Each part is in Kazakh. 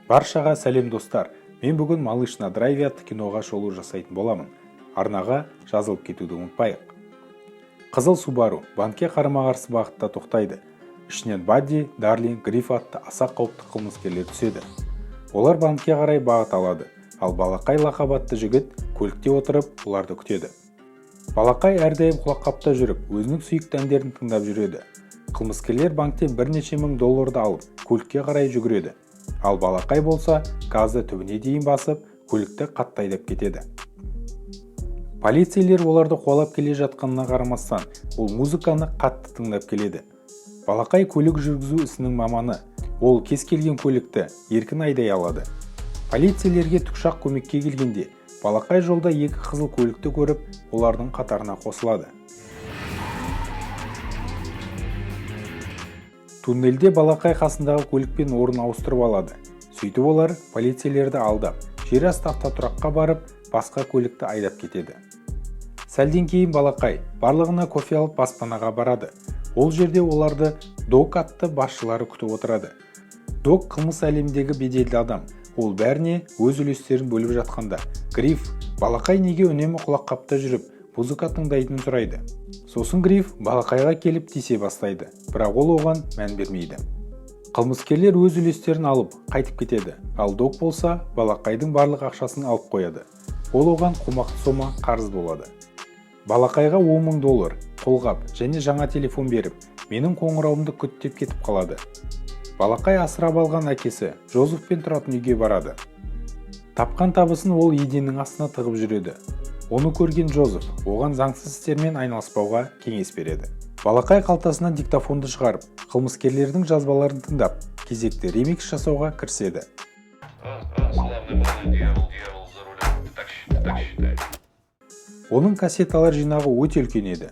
Баршаға сәлем достар. Мен бүгін Малыш на драйве атты киноға шолу жасайтын боламын. Арнаға жазылып кетуді ұмытпайық. Қызыл Субару банкке қарама-қарсы бағытта тоқтайды. Ішінен Бадди, Дарлин, Гриф атты аса қауіпті қылмыскерлер түседі. Олар банкке қарай бағыт алады, ал Балақай лақап атты жігіт көлікте отырып оларды күтеді. Балақай әрдайым құлаққапта жүріп, өзінің сүйікті әндерін тыңдап жүреді. Қылмыскерлер банктен бірнеше мың долларды алып, көлікке қарай жүгіреді. Ал Балақай болса, газды түбіне дейін басып, көлікті қатты айдап кетеді. Полицейлер оларды қуалап келе жатқанына қарамастан, ол музыканы қатты тыңдап келеді. Балақай көлік жүргізу ісінің маманы. Ол кез келген көлікті еркін айдай алады. Полицейлерге тікұшақ көмекке келгенде, Балақай жолда екі қызыл көлікті көріп, олардың қатарына қосылады. Туннелде Балақай қасындағы көлікпен орын ауыстырып алады. Сөйтіп олар полицейлерді алдап, жер асты автотұраққа барып, басқа көлікті айдап кетеді. Сәлден кейін Балақай барлығына кофе алып баспанаға барады. Ол жерде оларды Дог атты басшылары күтіп отырады. Дог қылмыс әлеміндегі беделді адам. Ол бәріне өз үлестерін бөліп жатқанда, Гриф Балақай неге үнемі құлаққапта жүріп, музыка тыңдайтынын сұрайды. Сосын Гриф Балақайға келіп тисе бастайды, бірақ ол оған мән бермейді. Қылмыскерлер өз үлестерін алып, қайтып кетеді, ал Дог болса Балақайдың барлық ақшасын алып қояды. Ол оған қомақты сома қарыз болады. Балақайға 10 мың доллар, қолғап және жаңа телефон беріп, менің қоңырауымды күт деп кетіп қалады. Балақай асырап алған әкесі Джозефпен тұратын үйге барады. Тапқан табысын ол еденнің астына тығып жүреді. Оны көрген Джозеф оған заңсыз істермен айналыспауға кеңес береді. Балақай қалтасынан диктофонды шығарып, қылмыскерлердің жазбаларын тыңдап, кезекті ремикс жасауға кіріседі. Оның кассеталар жинағы өте үлкен еді.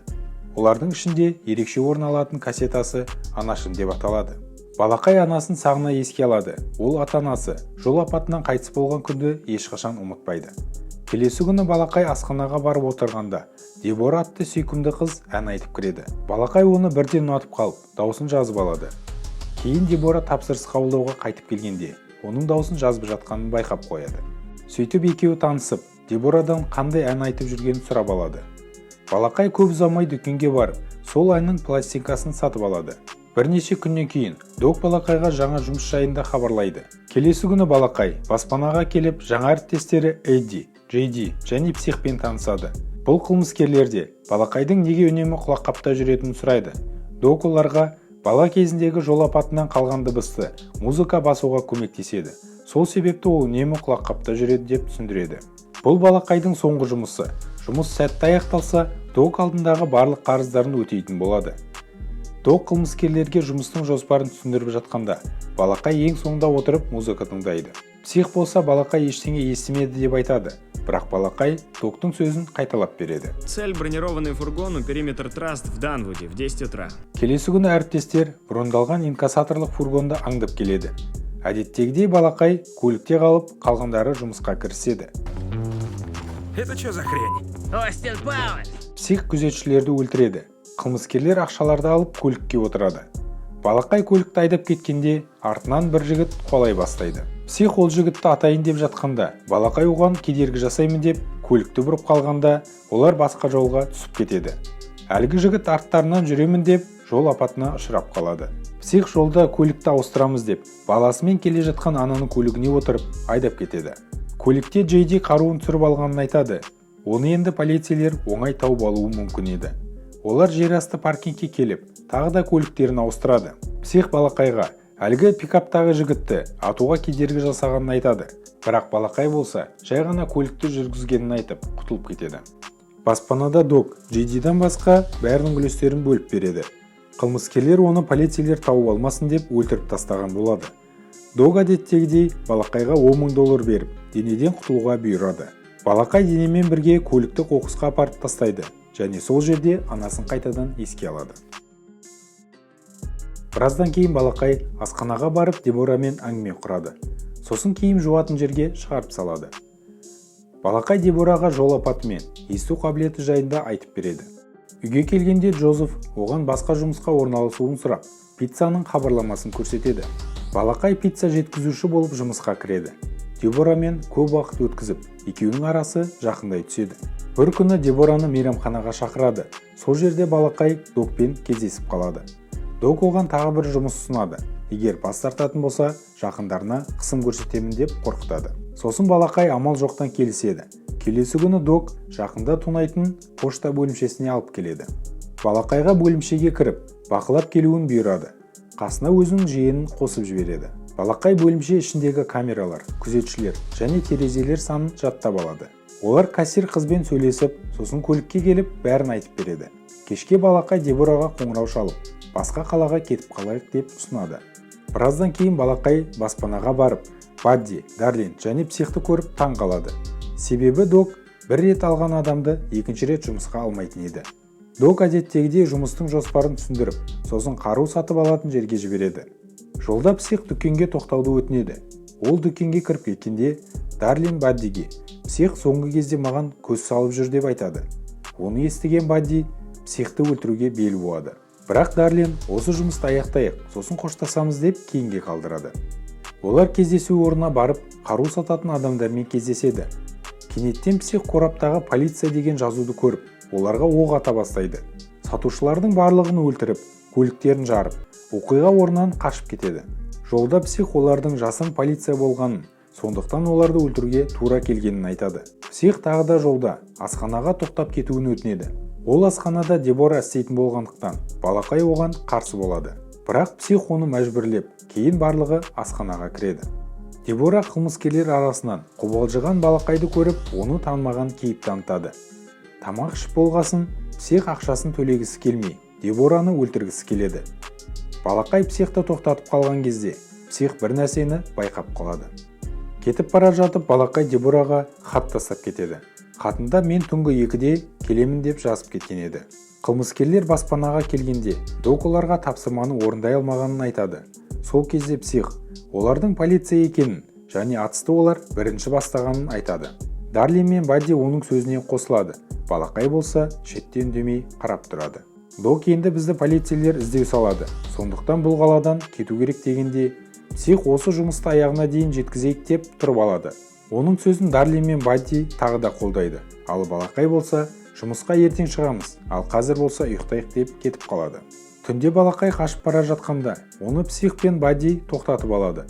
Олардың ішінде ерекше орын алатын кассетасы Анашым деп аталады. Балақай анасын сағына еске алады. Ол ата-анасы жол апатынан қайтыс болған күнді ешқашан ұмытпайды. Келесі күні Балақай асханаға барып отырғанда, Дебора атты сүйкімді қыз ән айтып кіреді. Балақай оны бірден ұнатып қалып, дауысын жазып алады. Кейін Дебора тапсырыс қабылдауға қайтып келгенде, оның дауысын жазып жатқанын байқап қояды. Сөйтіп екеуі танысып, Деборадан қандай ән айтып жүргенін сұрап алады. Балақай көп ұзамай дүкенге барып, сол әннің пластинкасын сатып алады. Бірнеше күннен кейін Дог Балақайға жаңа жұмыс жайында хабарлайды. Келесі күні Балақай баспанаға келіп, жаңа әріптестері Эдди, Джейди және Психпен танысады. Бұл қылмыскерлерде Балақайдың неге үнемі құлаққапта жүретінін сұрайды. Дог оларға бала кезіндегі жол апатынан қалған дыбысты музыка басуға көмектеседі. Сол себепті ол үнемі құлаққапта жүреді деп түсіндіреді. Бұл Балақайдың соңғы жұмысы. Жұмыс сәтті аяқталса, Дог алдындағы барлық қарыздарын өтейтін болады. Дог қылмыскерлерге жұмыстың жоспарын түсіндіріп жатқанда, Балақай ең соңында отырып музыка тыңдайды. Псих болса Балақай ештеңе естімеді деп айтады, бірақ Балақай Догтың сөзін қайталап береді. Цель бронированный фургон у периметр Траст в Данвуде в 10 утра. Келесі күні әріптестер брондалған инкассаторлық фургонды аңдып келеді. Әдеттегідей Балақай көлікте қалып, қалғандары жұмысқа кіріседі. Это что за хрень? Остин Пауэрс! Псих күзетшілерді өлтіреді. Қылмыскерлер ақшаларды алып көлікке отырады. Балақай көлікті айдап кеткенде, артынан бір жігіт қуалай бастайды. Псих ол жігітті атайын деп жатқанда, Балақай оған кедергі жасаймын деп көлікті бұрып қалғанда, олар басқа жолға түсіп кетеді. Әлгі жігіт арттарынан жүремін деп жол апатына ұшырап қалады. Псих жолда көлікті ауыстырамыз деп, баласымен келе жатқан ананың көлігіне отырып айдап кетеді. Көлікте Джейди қаруын түсіріп алғанын айтады. Оны енді полицейлер оңай тауып алуы мүмкін еді. Олар жер асты паркингке келіп, тағы да көліктерін ауыстырады. Псих Балақайға әлгі пикаптағы жігітті атуға кедергі жасағанын айтады. Бірақ Балақай болса, жай ғана көлікті жүргізгенін айтып, құтылып кетеді. Баспанада Дог Джейдиден басқа бәрінің үлестерін бөліп береді. Қылмыскерлер оны полицейлер тауып алмасын деп өлтіріп тастаған болады. Дог әдеттегідей Балақайға 10 мың доллар беріп, денеден құтылуға бұйырады. Балақай денемен бірге көлікті қоқысқа апарып тастайды. Және сол жерде анасын қайтадан еске алады. Біраздан кейін Балақай асханаға барып Деборамен әңгіме құрады. Сосын киім жуатын жерге шығарып салады. Балақай Дебораға жол апаты мен есту қабілеті жайында айтып береді. Үйге келгенде Джозеф оған басқа жұмысқа орналасуын сұрап, пиццаның хабарламасын көрсетеді. Балақай пицца жеткізуші болып жұмысқа кіреді. Деборамен көп уақыт өткізіп, екеуінің арасы жақындай түседі. Бір күні Дебораны мейрамханаға шақырады. Сол жерде Балақай Докпен кездесіп қалады. Док оған тағы бір жұмыс ұсынады. Егер бас тартатын болса, жақындарына қысым көрсетемін деп қорқытады. Сосын Балақай амал жоқтан келіседі. Келесі күні Док жақында тонайтын пошта бөлімшесіне алып келеді. Балақайға бөлімшеге кіріп, бақылап келуін бұйырады. Қасына өзінің жиенін қосып жібереді. Балақай бөлімше ішіндегі камералар, күзетшілер және терезелер санын жаттап алады. Олар кассир қызбен сөйлесіп, сосын көлікке келіп, бәрін айтып береді. Кешке Балақай Дебораға қоңырау шалып, басқа қалаға кетіп қалайық деп ұсынады. Біраздан кейін Балақай баспанаға барып, Бадди, Дарлин және психті көріп таң қалады. Себебі Док бір рет алған адамды екінші рет жұмысқа алмайтын еді. Док әдеттегідей жұмыстың жоспарын түсіндіріп, сосын қару сатып алатын жерге жібереді. Жолда псих дүкенге тоқтауды өтінеді. Ол дүкенге кіріп кеткенде Дарлин Баддиге псих соңғы кезде маған көз салып жүр деп айтады. Оны естіген Бадди психті өлтіруге бел буады. Бірақ Дарлин осы жұмысты аяқтайық, сосын қоштасамыз деп кейінге қалдырады. Олар кездесу орнына барып, қару сататын адамдармен кездеседі. Кенеттен псих қораптағы полиция деген жазуды көріп, оларға оқ ата бастайды. Сатушылардың барлығын өлтіріп, көліктерін жарып, оқиға орнынан қашып кетеді. Жолда псих олардың жасын полиция болғанын, сондықтан оларды өлтіруге тура келгенін айтады. Псих тағы да жолда асханаға тоқтап кетуін өтінеді. Ол асханада Дебора істейтін болғандықтан, Балақай оған қарсы болады. Бірақ псих оны мәжбүрлеп, кейін барлығы асханаға кіреді. Дебора қылмыскерлер арасынан қобалжыған Балақайды көріп, оны танымаған кейіп танытады. Тамақ ішіп болғасын, псих ақшасын төлегісі келмей, Дебораны өлтіргісі келеді. Балақай психті тоқтатып қалған кезде, псих бір нәрсені байқап қалады. Кетіп бара жатып, Балақай Дебораға хат тастап кетеді. Хатында мен түнгі 2-де келемін деп жазып кеткен еді. Қылмыскерлер баспанаға келгенде, Док оларға тапсырманы орындай алмағанын айтады. Сол кезде псих олардың полиция екенін және атысты олар бірінші бастағанын айтады. Дарлин мен Бадди оның сөзіне қосылады. Балақай болса шеттен үндемей қарап тұрады. Док енді бізді полицейлер іздеу салады. Сондықтан бұл қаладан кету керек дегенде, псих осы жұмысты аяғына дейін жеткізейік деп тұрып алады. Оның сөзін Дарлин мен Бадди тағы да қолдайды. Ал Балақай болса, жұмысқа ертең шығамыз, ал қазір болса ұйықтайық деп кетіп қалады. Түнде Балақай қашып бара жатқанда, оны псих пен Бадди тоқтатып алады.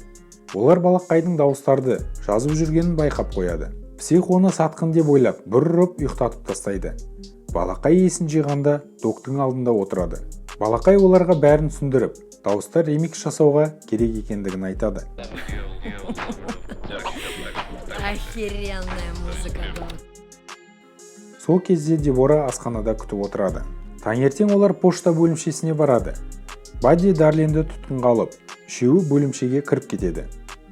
Олар Балақайдың дауыстарды жазып жүргенін байқап қояды. Псих оны сатқын деп ойлап, бір ұрып ұйықтатып тастайды. Балақай есін жиғанда Доктың алдында отырады. Балақай оларға бәрін түсіндіріп, дауыстар ремикс жасауға керек екендігін айтады. Охеренная музыка, Док. Сол кезде Дебора асханада күтіп отырады. Таңертең олар пошта бөлімшесіне барады. Бадди Дарлинді тұтқынға алып, үшеуі бөлімшеге кіріп кетеді.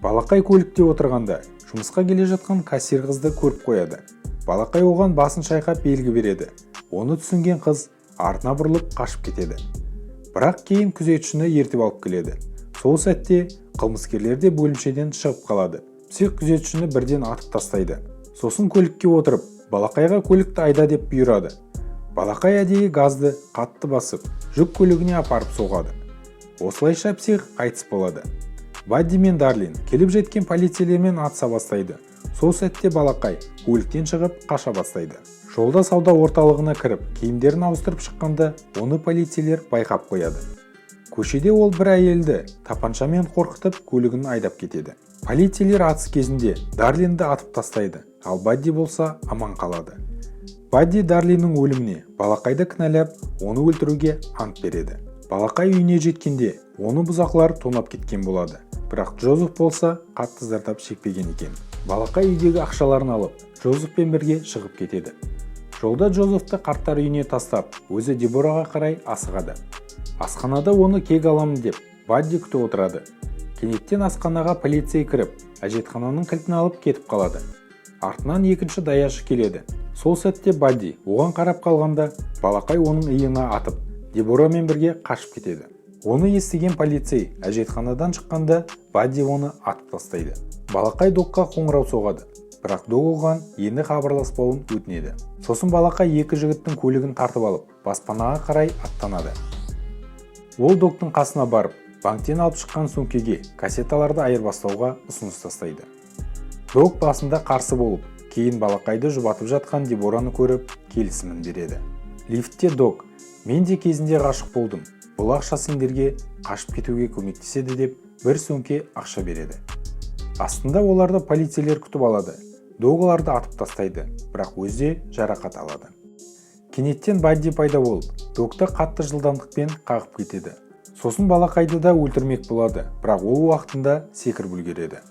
Балақай көлікте отырғанда, жұмысқа келе жатқан кассир қызды көріп қояды. Балақай оған басын шайқап белгі береді. Оны түсінген қыз артына бұрылып қашып кетеді. Бірақ кейін күзетшіні ертіп алып келеді. Сол сәтте қылмыскерлер де бөлімшеден шығып қалады. Псих күзетшіні бірден атып тастайды. Сосын көлікке отырып, Балақайға көлікті айда деп бұйырады. Балақай әдейі газды қатты басып, жүк көлігіне апарып соғады. Осылайша псих қайтыс болады. Бадди мен Дарлин келіп жеткен полицейлермен атыса бастайды. Сол сәтте Балақай көліктен шығып қаша бастайды. Жолда сауда орталығына кіріп, киімдерін ауыстырып шыққанда, оны полицейлер байқап қояды. Көшеде ол бір әйелді тапаншамен қорқытып, көлігін айдап кетеді. Полицейлер атыс кезінде Дарлинді атып тастайды, ал Бадди болса аман қалады. Бадди Дарлиннің өліміне Балақайды кінәлап, оны өлтіруге ант береді. Балақай үйіне жеткенде, оны бұзақылар тонап кеткен болады. Бірақ Джозеф болса қатты зардап шекпеген екен. Балақай үйдегі ақшаларын алып, Джозефпен бірге шығып кетеді. Жолда Джозефті қарттар үйіне тастап, өзі Дебораға қарай асығады. Асханада оны кек аламын деп, Бадди күтіп отырады. Кенеттен асханаға полиция кіріп, әжетхананың кілтін алып кетіп қалады. Артынан екінші даяшы келеді. Сол сәтте Бадди оған қарап қалғанда, Балақай оның иығына атып, Деборамен бірге қашып кетеді. Оны естіген полицей әжетханадан шыққанда, Бадди оны атып тастайды. Балақай Докқа қоңырау соғады, бірақ Док оған енді хабарласпауын өтінеді. Сосын Балақай екі жігіттің көлігін тартып алып, баспанаға қарай аттанады. Ол Доктың қасына барып, банктен алып шыққан сөмкеге кассеталарды айырбастауға ұсыныс тастайды. Дог басында қарсы болып, кейін балақайды жұбатып жатқан Дебораны көріп, келісімін береді. Лифтте Дог: "Мен де кезінде ғашық болдым. Бұл ақша сендерге қашып кетуге көмектеседі" деп бір сөмке ақша береді. Астында оларды полицейлер күтіп алады. Дог оларды атып тастайды, бірақ өзі жарақат алады. Кенеттен Бадди пайда болып, Догты қатты жылдамдықпен қағып кетеді. Сосын балақайды да өлтірмек болады, бірақ ол уақытында секіріп үлгереді.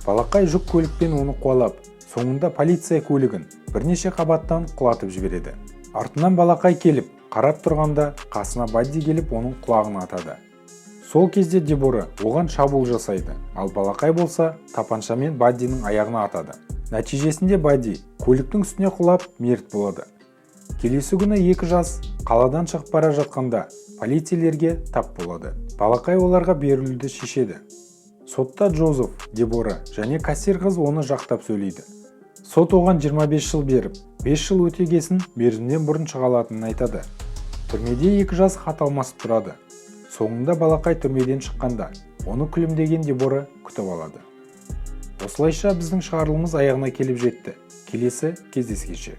Балақай жүк көлікпен оны қуалап, соңында полиция көлігін бірнеше қабаттан құлатып жібереді. Артынан балақай келіп, қарап тұрғанда қасына Бадди келіп оның құлағын атады. Сол кезде Дебора оған шабуыл жасайды, ал балақай болса тапаншамен Баддиның аяғына атады. Нәтижесінде Бадди көліктің үстіне құлап мерт болады. Келесі күні екі жас қаладан шығып бара жатқанда полицейлерге тап болады. Балақай оларға берілуді шешеді. Сотта Джозеф, Дебора және кассир қыз оны жақтап сөйлейді. Сот оған 25 жыл беріп, 5 жыл өтегесін мерзімнен бұрын шыға алатынын айтады. Түрмеде екі жас хат алмасып тұрады. Соңында балақай түрмеден шыққанда, оны күлімдеген Дебора күтіп алады. Осылайша біздің шығарылымыз аяғына келіп жетті. Келесі кездескенше.